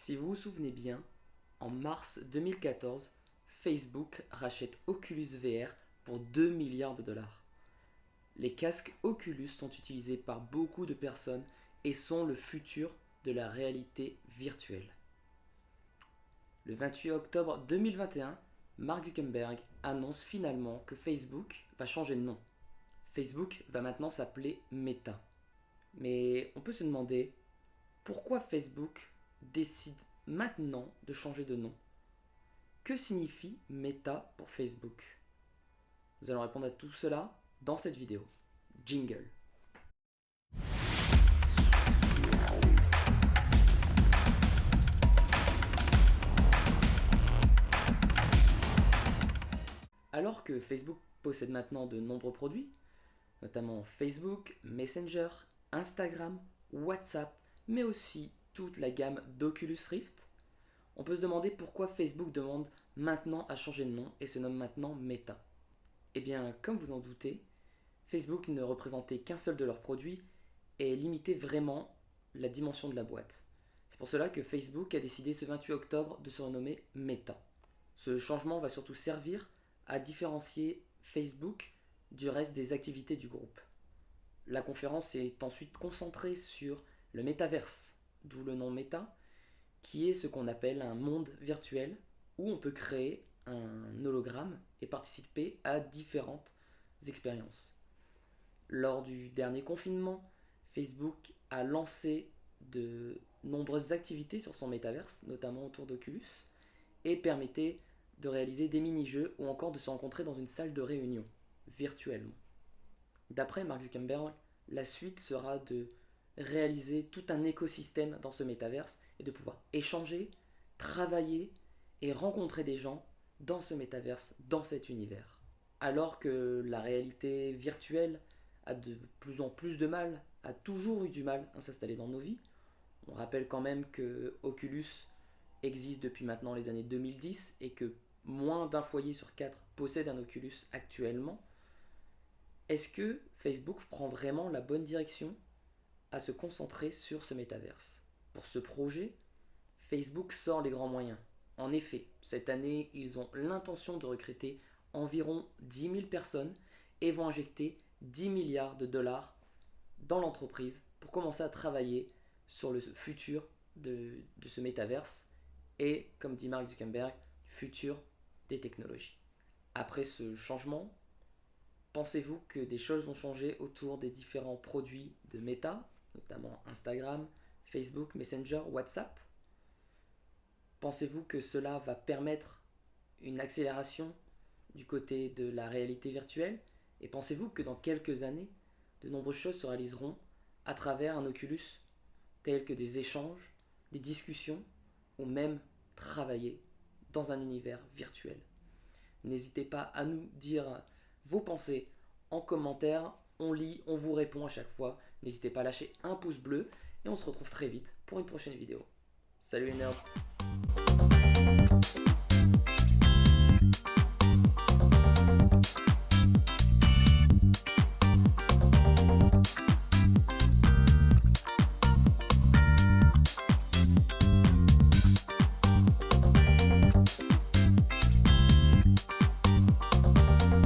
Si vous vous souvenez bien, en mars 2014, Facebook rachète Oculus VR pour 2 milliards de dollars. Les casques Oculus sont utilisés par beaucoup de personnes et sont le futur de la réalité virtuelle. Le 28 octobre 2021, Mark Zuckerberg annonce finalement que Facebook va changer de nom. Facebook va maintenant s'appeler Meta. Mais on peut se demander pourquoi Facebook décide maintenant de changer de nom. Que signifie Meta pour Facebook? Nous allons répondre à tout cela dans cette vidéo. Jingle. Alors que Facebook possède maintenant de nombreux produits, notamment Facebook, Messenger, Instagram, WhatsApp, mais aussi toute la gamme d'Oculus Rift, on peut se demander pourquoi Facebook demande maintenant à changer de nom et se nomme maintenant Meta. Eh bien, comme vous en doutez, Facebook ne représentait qu'un seul de leurs produits et limitait vraiment la dimension de la boîte. C'est pour cela que Facebook a décidé ce 28 octobre de se renommer Meta. Ce changement va surtout servir à différencier Facebook du reste des activités du groupe. La conférence est ensuite concentrée sur le métaverse, d'où le nom Meta, qui est ce qu'on appelle un monde virtuel où on peut créer un hologramme et participer à différentes expériences. Lors du dernier confinement, Facebook a lancé de nombreuses activités sur son métaverse, notamment autour d'Oculus, et permettait de réaliser des mini-jeux ou encore de se rencontrer dans une salle de réunion, virtuellement. D'après Mark Zuckerberg, la suite sera de réaliser tout un écosystème dans ce métaverse et de pouvoir échanger, travailler et rencontrer des gens dans ce métaverse, dans cet univers. Alors que la réalité virtuelle a de plus en plus de mal, a toujours eu du mal à s'installer dans nos vies. On rappelle quand même que Oculus existe depuis maintenant les années 2010 et que moins d'un foyer sur 4 possède un Oculus actuellement. Est-ce que Facebook prend vraiment la bonne direction à se concentrer sur ce métaverse? Pour ce projet, Facebook sort les grands moyens. En effet, cette année, ils ont l'intention de recruter environ 10 000 personnes et vont injecter 10 milliards de dollars dans l'entreprise pour commencer à travailler sur le futur de ce métaverse et, comme dit Mark Zuckerberg, du futur des technologies. Après ce changement, pensez-vous que des choses vont changer autour des différents produits de Meta, notamment Instagram, Facebook, Messenger, WhatsApp? Pensez-vous que cela va permettre une accélération du côté de la réalité virtuelle? Et pensez-vous que dans quelques années, de nombreuses choses se réaliseront à travers un Oculus, tels que des échanges, des discussions, ou même travailler dans un univers virtuel? N'hésitez pas à nous dire vos pensées en commentaire. On lit, on vous répond à chaque fois. N'hésitez pas à lâcher un pouce bleu et on se retrouve très vite pour une prochaine vidéo. Salut les nerds!